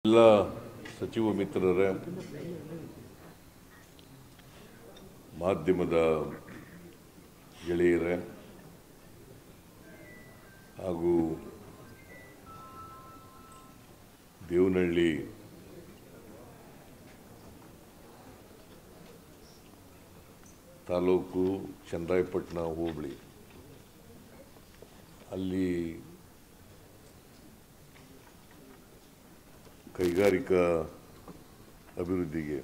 ಎಲ್ಲ ಸಚಿವ ಮಿತ್ರರೇ, ಮಾಧ್ಯಮದ ಗೆಳೆಯರೇ ಹಾಗೂ ದೇವನಹಳ್ಳಿ ತಾಲೂಕು ಚನ್ನರಾಯಪಟ್ಟಣ ಹೋಬಳಿ ಅಲ್ಲಿ ಕೈಗಾರಿಕಾ ಅಭಿವೃದ್ಧಿಗೆ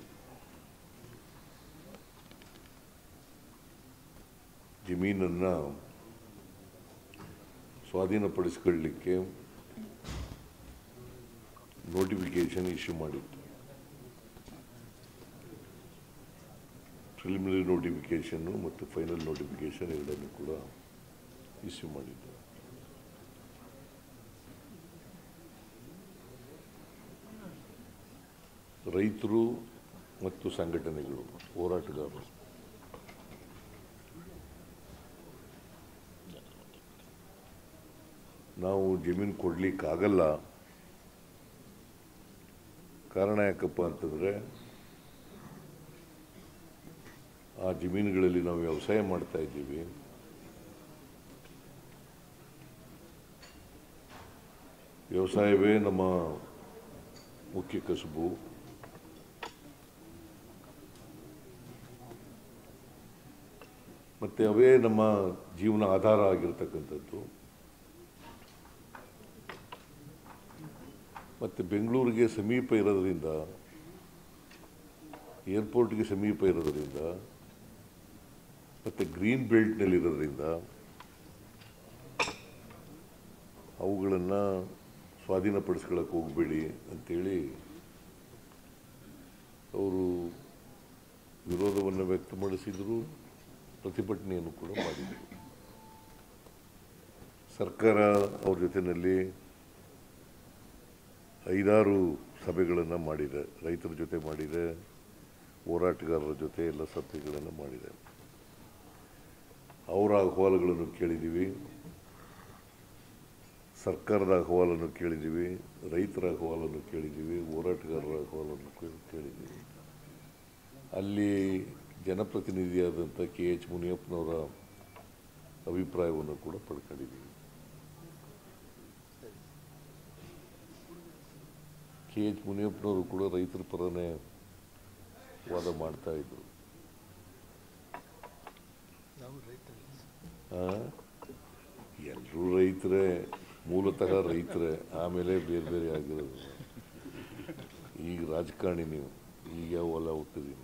ಜಮೀನನ್ನು ಸ್ವಾಧೀನಪಡಿಸಿಕೊಳ್ಳಲಿಕ್ಕೆ ನೋಟಿಫಿಕೇಶನ್ ಇಶ್ಯೂ ಮಾಡಿತ್ತು. ಪ್ರಿಲಿಮಿನರಿ ನೋಟಿಫಿಕೇಶನ್ನು ಮತ್ತು ಫೈನಲ್ ನೋಟಿಫಿಕೇಶನ್ ಎರಡನ್ನೂ ಕೂಡ ಇಶ್ಯೂ ಮಾಡಿತ್ತು. ರೈತರು ಮತ್ತು ಸಂಘಟನೆಗಳು, ಹೋರಾಟಗಾರರು ನಾವು ಜಮೀನು ಕೊಡಲಿಕ್ಕಾಗಲ್ಲ. ಕಾರಣ ಯಾಕಪ್ಪ ಅಂತಂದರೆ ಆ ಜಮೀನುಗಳಲ್ಲಿ ನಾವು ವ್ಯವಸಾಯ ಮಾಡ್ತಾ ಇದ್ದೀವಿ. ವ್ಯವಸಾಯವೇ ನಮ್ಮ ಮುಖ್ಯ ಕಸುಬು. ಮತ್ತು ಅವೇ ನಮ್ಮ ಜೀವನ ಆಧಾರ ಆಗಿರ್ತಕ್ಕಂಥದ್ದು. ಮತ್ತು ಬೆಂಗಳೂರಿಗೆ ಸಮೀಪ ಇರೋದ್ರಿಂದ, ಏರ್ಪೋರ್ಟ್ಗೆ ಸಮೀಪ ಇರೋದ್ರಿಂದ, ಮತ್ತು ಗ್ರೀನ್ ಬೆಲ್ಟ್ನಲ್ಲಿರೋದ್ರಿಂದ ಅವುಗಳನ್ನು ಸ್ವಾಧೀನಪಡಿಸ್ಕೊಳ್ಳೋಕೆ ಹೋಗಬೇಡಿ ಅಂಥೇಳಿ ಅವರು ವಿರೋಧವನ್ನು ವ್ಯಕ್ತಪಡಿಸಿದರು, ಪ್ರತಿಭಟನೆಯನ್ನು ಕೂಡ ಮಾಡಿದರು. ಸರ್ಕಾರ ಅವ್ರ ಜೊತೆಯಲ್ಲಿ 5-6 ಸಭೆಗಳನ್ನು ಮಾಡಿದೆ. ರೈತರ ಜೊತೆ ಮಾಡಿದೆ, ಹೋರಾಟಗಾರರ ಜೊತೆ ಎಲ್ಲ ಸಭೆಗಳನ್ನು ಮಾಡಿದೆ. ಅವರ ಅಹವಾಲುಗಳನ್ನು ಕೇಳಿದ್ದೀವಿ, ಸರ್ಕಾರದ ಅಹವಾಲನ್ನು ಕೇಳಿದ್ದೀವಿ, ರೈತರ ಅಹವಾಲನ್ನು ಕೇಳಿದ್ದೀವಿ, ಹೋರಾಟಗಾರರ ಅಹವಾಲನ್ನು ಕೇಳಿದ್ದೀವಿ. ಅಲ್ಲಿ ಜನಪ್ರತಿನಿಧಿಯಾದಂಥ KH ಮುನಿಯಪ್ಪನವರ ಅಭಿಪ್ರಾಯವನ್ನು ಕೂಡ ಪಡ್ಕೊಂಡಿದ್ದೀವಿ. KH ಮುನಿಯಪ್ಪನವರು ಕೂಡ ರೈತರ ಪರನೇ ವಾದ ಮಾಡ್ತಾ ಇದ್ರು. ಎಲ್ಲರೂ ರೈತರೇ, ಮೂಲತಃ ರೈತರೇ, ಆಮೇಲೆ ಬೇರೆ ಬೇರೆ ಆಗಿರೋದು. ಈಗ ರಾಜಕಾರಣಿ ನೀವು, ಈಗ ಯಾವ ಹೊಲ ಹೋಗ್ತಿದ್ದೀನಿ,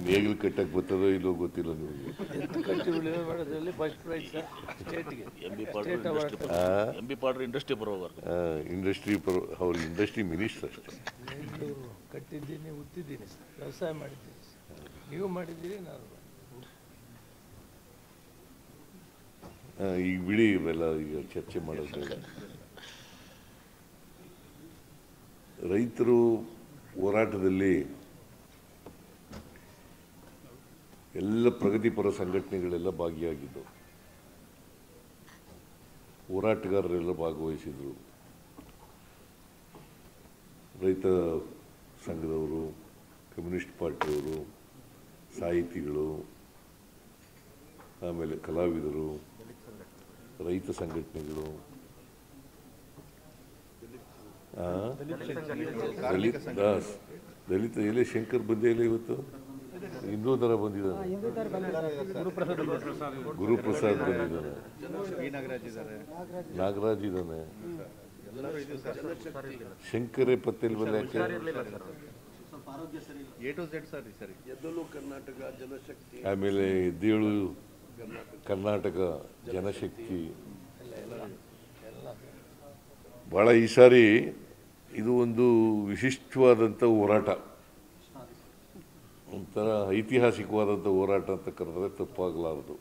ನೇಗಿಲು ಕಟ್ಟಕ್ಕೆ ಬರ್ತದೋ ಇಲ್ಲೋ ಗೊತ್ತಿಲ್ಲ ನಿಮಗೆ. ಇಂಡಸ್ಟ್ರಿ ಅವ್ರ ಇಂಡಸ್ಟ್ರಿ ಮಿನಿಸ್ಟರ್ ಅಷ್ಟೇ. ಕಟ್ಟಿದ್ದೀನಿ, ಉತ್ತಿದ್ದೀನಿ, ವ್ಯವಸಾಯ ಮಾಡಿದ್ದೀನಿ, ನೀವು ಮಾಡಿದ್ದೀರಿ, ನಾನು ಈಗ ಬಿಡಿ ಇವೆಲ್ಲ ಈಗ ಚರ್ಚೆ ಮಾಡೋದು. ರೈತರು ಹೋರಾಟದಲ್ಲಿ ಎಲ್ಲ ಪ್ರಗತಿಪರ ಸಂಘಟನೆಗಳೆಲ್ಲ ಭಾಗಿಯಾಗಿದ್ದು, ಹೋರಾಟಗಾರರೆಲ್ಲ ಭಾಗವಹಿಸಿದರು. ರೈತ ಸಂಘದವರು, ಕಮ್ಯುನಿಸ್ಟ್ ಪಾರ್ಟಿಯವರು, ಸಾಹಿತಿಗಳು, ಆಮೇಲೆ ಕಲಾವಿದರು, ರೈತ ಸಂಘಟನೆಗಳು, ದಲಿತ ಎಲೆ ಶಂಕರ್ ಬಂದೇ ಇಲ್ಲ ಇವತ್ತು, ಇನ್ನೂ ಥರ ಬಂದಿದ್ದಾನೆ, ಗುರುಪ್ರಸಾದ್ ಬಂದಿದ್ದಾನೆ, ನಾಗರಾಜ್ ಇದ್ದಾನೆ, ಶಂಕರೇ ಪತ್ತೇಲ್ ಬಂದ. ಆಮೇಲೆ ಎದ್ದೇಳು ಕರ್ನಾಟಕ ಜನಶಕ್ತಿ. ಭಾಳ ಈ ಸಾರಿ ಇದು ಒಂದು ವಿಶಿಷ್ಟವಾದಂಥ ಹೋರಾಟ, ಒಂಥರ ಐತಿಹಾಸಿಕವಾದಂಥ ಹೋರಾಟ ಅಂತ ಕರೆದರೆ ತಪ್ಪಾಗಲಾರದು.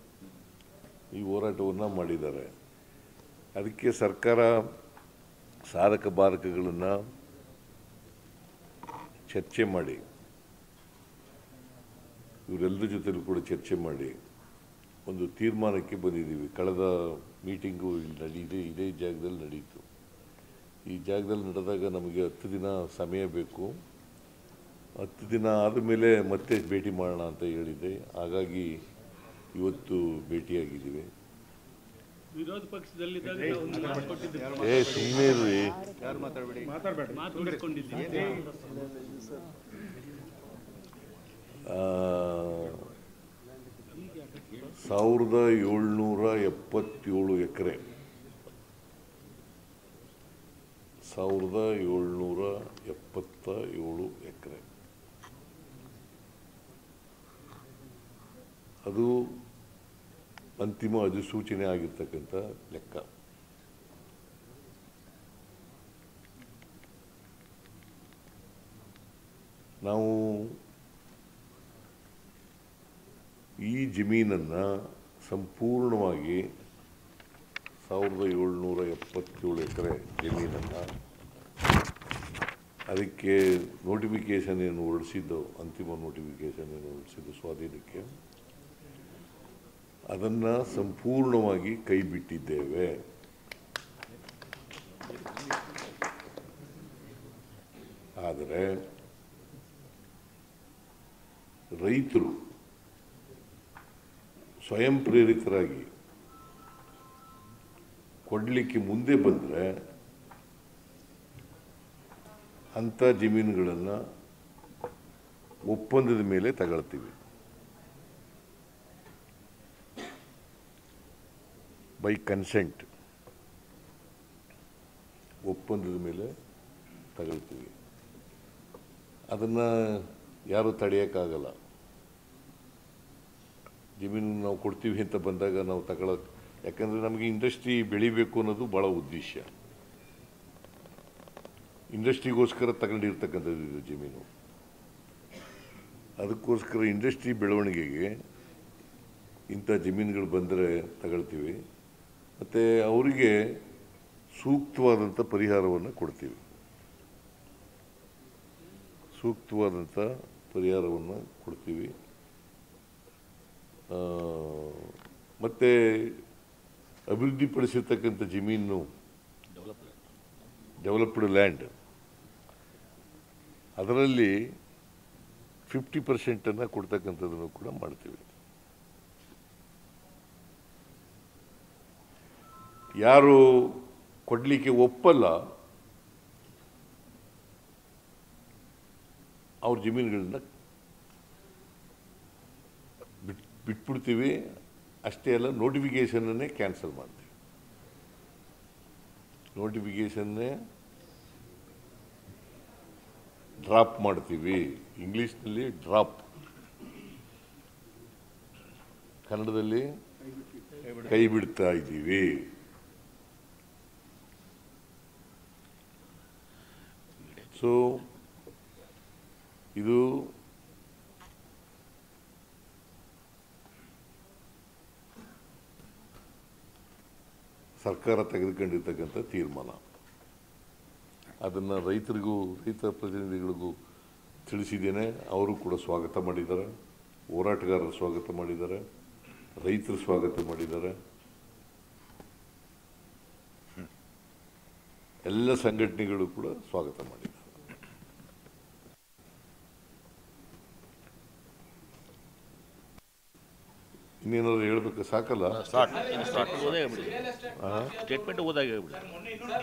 ಈ ಹೋರಾಟವನ್ನು ಮಾಡಿದ್ದಾರೆ. ಅದಕ್ಕೆ ಸರ್ಕಾರ ಸಾಧಕ ಬಾಧಕಗಳನ್ನು ಚರ್ಚೆ ಮಾಡಿ, ಇವರೆಲ್ಲರ ಜೊತೆಲೂ ಕೂಡ ಚರ್ಚೆ ಮಾಡಿ ಒಂದು ತೀರ್ಮಾನಕ್ಕೆ ಬಂದಿದ್ದೀವಿ. ಕಳೆದ ಮೀಟಿಂಗು ಇಲ್ಲಿ ಇದೇ ಜಾಗದಲ್ಲಿ ನಡೀತು. ಈ ಜಾಗದಲ್ಲಿ ನಡೆದಾಗ ನಮಗೆ 10 ದಿನ ಸಮಯ ಬೇಕು. 10 ದಿನ ಆದಮೇಲೆ ಮತ್ತೆ ಭೇಟಿ ಮಾಡೋಣ ಅಂತ ಹೇಳಿದ್ದೆ. ಹಾಗಾಗಿ ಇವತ್ತು ಭೇಟಿಯಾಗಿದ್ದೀವಿ. ವಿರೋಧ ಪಕ್ಷದಲ್ಲಿದ್ದಾಗ ಸುಮ್ಮನೆ ಇರ್ರಿ. ಮಾತಾಡ್ಕೊಂಡಿದ್ದೀವಿ. 1777 ಎಕರೆ 1777 ಎಕರೆ ಅದು ಅಂತಿಮ ಅಧಿಸೂಚನೆ ಆಗಿರ್ತಕ್ಕಂಥ ಲೆಕ್ಕ. ನಾವು ಈ ಜಮೀನನ್ನು ಸಂಪೂರ್ಣವಾಗಿ 1777 ಎಕರೆ ಜಮೀನನ್ನು ಅದಕ್ಕೆ ನೋಟಿಫಿಕೇಶನ್ ಏನು ಹೊರಡಿಸಿದ್ದು, ಅಂತಿಮ ನೋಟಿಫಿಕೇಶನ್ ಏನು ಹೊರಡಿಸಿದ್ದು ಸ್ವಾಧೀನಕ್ಕೆ, ಅದನ್ನು ಸಂಪೂರ್ಣವಾಗಿ ಕೈ ಬಿಟ್ಟಿದ್ದೇವೆ. ಆದರೆ ರೈತರು ಸ್ವಯಂ ಪ್ರೇರಿತರಾಗಿ ಕೊಡಲಿಕ್ಕೆ ಮುಂದೆ ಬಂದರೆ ಅಂಥ ಜಮೀನುಗಳನ್ನು ಒಪ್ಪಂದದ ಮೇಲೆ ತಗೊಳ್ತೀವಿ. ಬೈ ಕನ್ಸೆಂಟ್ ಒಪ್ಪಂದದ ಮೇಲೆ ತಗೊಳ್ತೀವಿ. ಅದನ್ನು ಯಾರೂ ತಡೆಯೋಕ್ಕಾಗಲ್ಲ. ಜಮೀನು ನಾವು ಕೊಡ್ತೀವಿ ಅಂತ ಬಂದಾಗ ನಾವು ತಗೊಳ್ಳೋಕೆ, ಯಾಕಂದರೆ ನಮಗೆ ಇಂಡಸ್ಟ್ರಿ ಬೆಳಿಬೇಕು ಅನ್ನೋದು ಭಾಳ ಉದ್ದೇಶ. ಇಂಡಸ್ಟ್ರಿಗೋಸ್ಕರ ತಗೊಂಡಿರ್ತಕ್ಕಂಥದ್ದು ಇದು ಜಮೀನು. ಅದಕ್ಕೋಸ್ಕರ ಇಂಡಸ್ಟ್ರಿ ಬೆಳವಣಿಗೆಗೆ ಇಂಥ ಜಮೀನುಗಳು ಬಂದರೆ ತಗೊಳ್ತೀವಿ. ಮತ್ತು ಅವರಿಗೆ ಸೂಕ್ತವಾದಂಥ ಪರಿಹಾರವನ್ನು ಕೊಡ್ತೀವಿ. ಸೂಕ್ತವಾದಂಥ ಪರಿಹಾರವನ್ನು ಕೊಡ್ತೀವಿ. ಮತ್ತು ಅಭಿವೃದ್ಧಿಪಡಿಸಿರ್ತಕ್ಕಂಥ ಜಮೀನು, ಡೆವಲಪ್ಡ್ ಲ್ಯಾಂಡ್, ಅದರಲ್ಲಿ 50% ಕೊಡ್ತಕ್ಕಂಥದ್ದನ್ನು ಕೂಡ ಮಾಡ್ತೀವಿ. ಯಾರು ಕೊಡಲಿಕ್ಕೆ ಒಪ್ಪಲ್ಲ ಅವ್ರ ಜಮೀನುಗಳನ್ನ ಬಿಟ್ಬಿಡ್ತೀವಿ. ಅಷ್ಟೇ ಅಲ್ಲ, ನೋಟಿಫಿಕೇಷನ್ನೇ ಕ್ಯಾನ್ಸಲ್ ಮಾಡ್ತೀವಿ. ನೋಟಿಫಿಕೇಷನ್ನೇ ಡ್ರಾಪ್ ಮಾಡ್ತೀವಿ. ಇಂಗ್ಲೀಷ್ನಲ್ಲಿ ಡ್ರಾಪ್, ಕನ್ನಡದಲ್ಲಿ ಕೈ ಬಿಡ್ತಾ ಇದ್ದೀವಿ. ಸೊ ಇದು ಸರ್ಕಾರ ತೆಗೆದುಕೊಂಡಿರ್ತಕ್ಕಂಥ ತೀರ್ಮಾನ. ಅದನ್ನು ರೈತರಿಗೂ, ರೈತ ಪ್ರತಿನಿಧಿಗಳಿಗೂ ತಿಳಿಸಿದ್ದೇನೆ. ಅವರು ಕೂಡ ಸ್ವಾಗತ ಮಾಡಿದ್ದಾರೆ, ಹೋರಾಟಗಾರರು ಸ್ವಾಗತ ಮಾಡಿದ್ದಾರೆ, ರೈತರು ಸ್ವಾಗತ ಮಾಡಿದ್ದಾರೆ, ಎಲ್ಲ ಸಂಘಟನೆಗಳು ಕೂಡ ಸ್ವಾಗತ ಮಾಡಿದ್ದಾರೆ. ಇನ್ನೇನಾದ್ರು ಹೇಳ್ಬೇಕು? ಸಾಕಲ್ಲ? ಸ್ಟೇಟ್ಮೆಂಟ್ ಓದಾಗಿ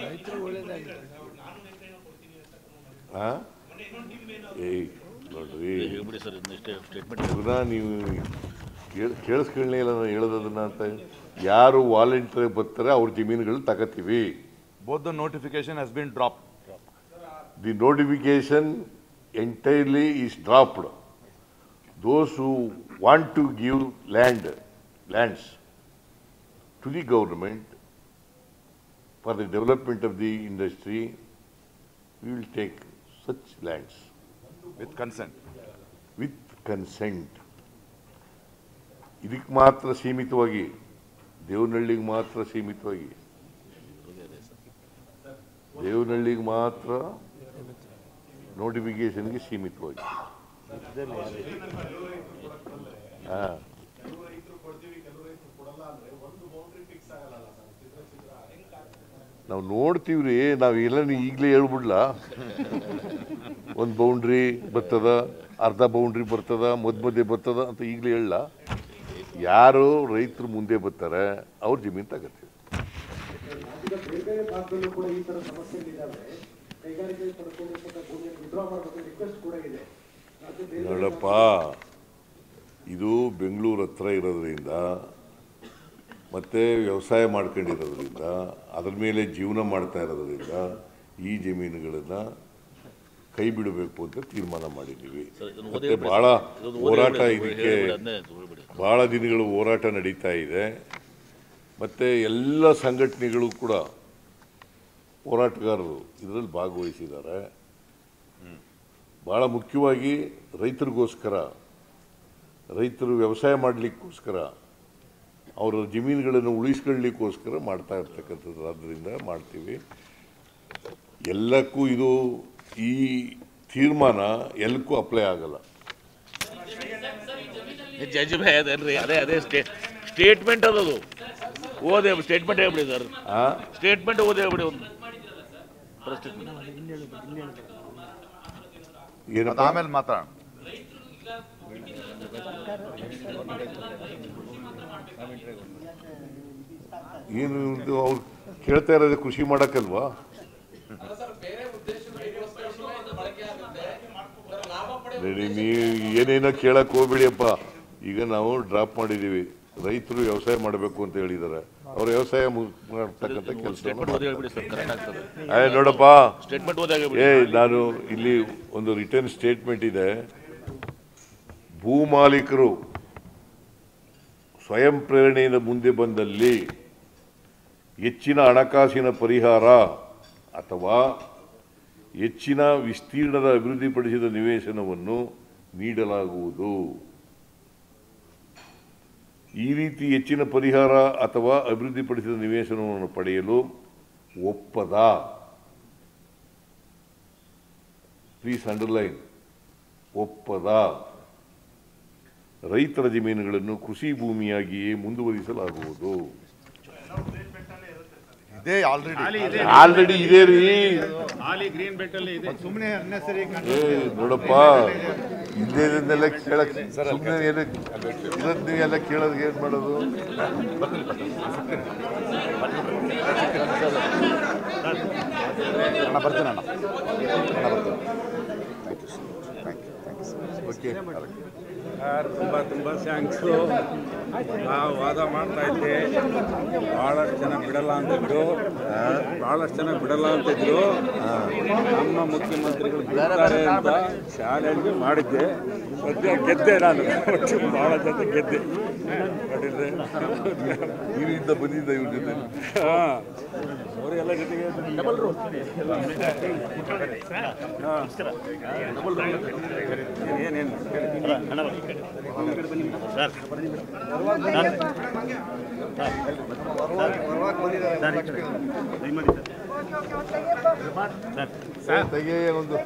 ರೈತರು ಒಳ್ಳೇದಾಗಿದೆ. ನೋಡ್ರಿ, ಸ್ಟೇಟ್ಮೆಂಟ್ ನೀವು ಕೇಳಿಸ್ಕೊಳ್ಳಿ ಇಲ್ಲ ನಾನು ಹೇಳೋದನ್ನ ಅಂತ. ಯಾರು ವಾಲಂಟಿಯರ್ ಬರ್ತಾರೆ ಅವ್ರ ಜಮೀನುಗಳು ತಗೋತೀವಿ. Both the notification has been dropped. The notification entirely is dropped. Those who want to give lands to the government for the development of the industry, we will take such lands. With consent. With consent. ಇದಕ್ಕೆ ಮಾತ್ರ ಸೀಮಿತವಾಗಿ, ದೇವನಹಳ್ಳಿಗೆ ಮಾತ್ರ ಸೀಮಿತವಾಗಿ, ದೇವನಹಳ್ಳಿಗೆ ಮಾತ್ರ ನೋಟಿಫಿಕೇಶನ್ಗೆ ಸೀಮಿತವಾಗಿ. ನಾವು ನೋಡ್ತೀವ್ರಿ, ನಾವು ಎಲ್ಲ ಈಗಲೇ ಹೇಳ್ಬಿಡ್ಲ, ಒಂದು ಬೌಂಡ್ರಿ ಬರ್ತದ, ಅರ್ಧ ಬೌಂಡ್ರಿ ಬರ್ತದ, ಮಧ್ಯೆ ಬರ್ತದ ಅಂತ ಈಗಲೇ ಹೇಳಲ್ಲ. ಯಾರು ರೈತರು ಮುಂದೆ ಬರ್ತಾರೆ ಅವ್ರ ಜಮೀನು ತಗೋತೀವಿ. ನೋಡಪ್ಪ, ಇದು ಬೆಂಗಳೂರು ಹತ್ರ ಇರೋದ್ರಿಂದ ಮತ್ತು ವ್ಯವಸಾಯ ಮಾಡ್ಕೊಂಡಿರೋದ್ರಿಂದ ಅದ್ರ ಮೇಲೆ ಜೀವನ ಮಾಡ್ತಾ ಇರೋದ್ರಿಂದ ಈ ಜಮೀನುಗಳನ್ನು ಕೈ ಬಿಡಬೇಕು ಅಂತ ತೀರ್ಮಾನ ಮಾಡಿದ್ದೀವಿ. ಮತ್ತು ಭಾಳ ಹೋರಾಟ, ಇದಕ್ಕೆ ಭಾಳ ದಿನಗಳು ಹೋರಾಟ ನಡೀತಾ ಇದೆ. ಮತ್ತು ಎಲ್ಲ ಸಂಘಟನೆಗಳು ಕೂಡ ಹೋರಾಟಗಾರರು ಇದರಲ್ಲಿ ಭಾಗವಹಿಸಿದ್ದಾರೆ. ಭಾಳ ಮುಖ್ಯವಾಗಿ ರೈತರಿಗೋಸ್ಕರ, ರೈತರು ವ್ಯವಸಾಯ ಮಾಡಲಿಕ್ಕೋಸ್ಕರ, ಅವರ ಜಮೀನುಗಳನ್ನು ಉಳಿಸ್ಕೊಳ್ಳಿಕ್ಕೋಸ್ಕರ ಮಾಡ್ತಾ ಇರ್ತಕ್ಕಂಥದ್ದು. ಆದ್ದರಿಂದ ಮಾಡ್ತೀವಿ. ಎಲ್ಲಕ್ಕೂ ಇದು, ಈ ತೀರ್ಮಾನ ಎಲ್ಲಕ್ಕೂ ಅಪ್ಲೈ ಆಗಲ್ಲ. ಜಡ್ಜ್ ಭಯ ಅದೇನ್ರಿ, ಅದೇ ಸ್ಟೇಟ್ಮೆಂಟ್ ಅದದು. ಓದೇ ಸ್ಟೇಟ್ಮೆಂಟ್ ಹೇಳ್ಬಿಡಿ ಸರ್, ಸ್ಟೇಟ್ಮೆಂಟ್ ಓದಿ ಹೇಳ್ಬಿಡಿ. ಒಂದು ಆಮೇಲೆ ಮಾತಾಡೋಣ. ಏನು ಅವ್ರು ಕೇಳ್ತಾ ಇರೋದು ಕೃಷಿ ಮಾಡಕ್ಕಲ್ವಾ? ನೀವು ಏನೇನೋ ಕೇಳಕ್ ಹೋಗ್ಬಿಡಿಯಪ್ಪ. ಈಗ ನಾವು ಡ್ರಾಪ್ ಮಾಡಿದ್ದೀವಿ. ರೈತರು ವ್ಯವಸಾಯ ಮಾಡಬೇಕು ಅಂತ ಹೇಳಿದ್ದಾರೆ. ಅವ್ರ ವ್ಯವಸಾಯ ಮಾಡ್ತಕ್ಕಂಥ ಕೆಲಸ. ನೋಡಪ್ಪ, ನಾನು ಇಲ್ಲಿ ಒಂದು ರಿಟರ್ನ್ ಸ್ಟೇಟ್ಮೆಂಟ್ ಇದೆ. ಭೂ ಮಾಲೀಕರು ಸ್ವಯಂ ಪ್ರೇರಣೆಯಿಂದ ಮುಂದೆ ಬಂದಲ್ಲಿ ಹೆಚ್ಚಿನ ಹಣಕಾಸಿನ ಪರಿಹಾರ ಅಥವಾ ಹೆಚ್ಚಿನ ವಿಸ್ತೀರ್ಣದ ಅಭಿವೃದ್ಧಿಪಡಿಸಿದ ನಿವೇಶನವನ್ನು ನೀಡಲಾಗುವುದು. ಈ ರೀತಿ ಹೆಚ್ಚಿನ ಪರಿಹಾರ ಅಥವಾ ಅಭಿವೃದ್ಧಿಪಡಿಸಿದ ನಿವೇಶನವನ್ನು ಪಡೆಯಲು ಒಪ್ಪದ, ಪ್ಲೀಸ್ ಅಂಡರ್ಲೈನ್, ಒಪ್ಪದ ರೈತರ ಜಮೀನುಗಳನ್ನು ಕೃಷಿ ಭೂಮಿಯಾಗಿಯೇ ಮುಂದುವರಿಸಲಾಗುವುದು. ಆಲ್ರೆಡಿ ಇದೆ ರೀ. ನೋಡಪ್ಪ, ಇಲ್ಲೇನೆಲ್ಲ ಕೇಳಕ್ ಸುಮ್ಮನೆ ಎಲ್ಲ ಕೇಳೋದು ಏನ್ ಮಾಡೋದು? ತುಂಬ ಥ್ಯಾಂಕ್ಸು. ನಾವು ವಾದ ಮಾಡ್ತಾ ಇದ್ದೆ, ಭಾಳಷ್ಟು ಜನ ಬಿಡಲ್ಲ ಅಂತಿದ್ರು, ನಮ್ಮ ಮುಖ್ಯಮಂತ್ರಿಗಳು ಬಿಡ್ತಾರೆ ಅಂತ ಚಾಲೆಂಜ್ ಮಾಡಿದ್ದೆ. ಸದ್ಯ ಗೆದ್ದೆ ನಾನು, ಭಾಳ ಜೊತೆ ಗೆದ್ದೆ. ನೋಡಿದ್ರೆ ಇದರಿಂದ ಬಂದಿದ್ದ ಇವ್ರ ಜೊತೆ. ಅವರೆಲ್ಲ ಜೊತೆಗೆ ಏನೇನು ತೆಗೆ ಒಂದು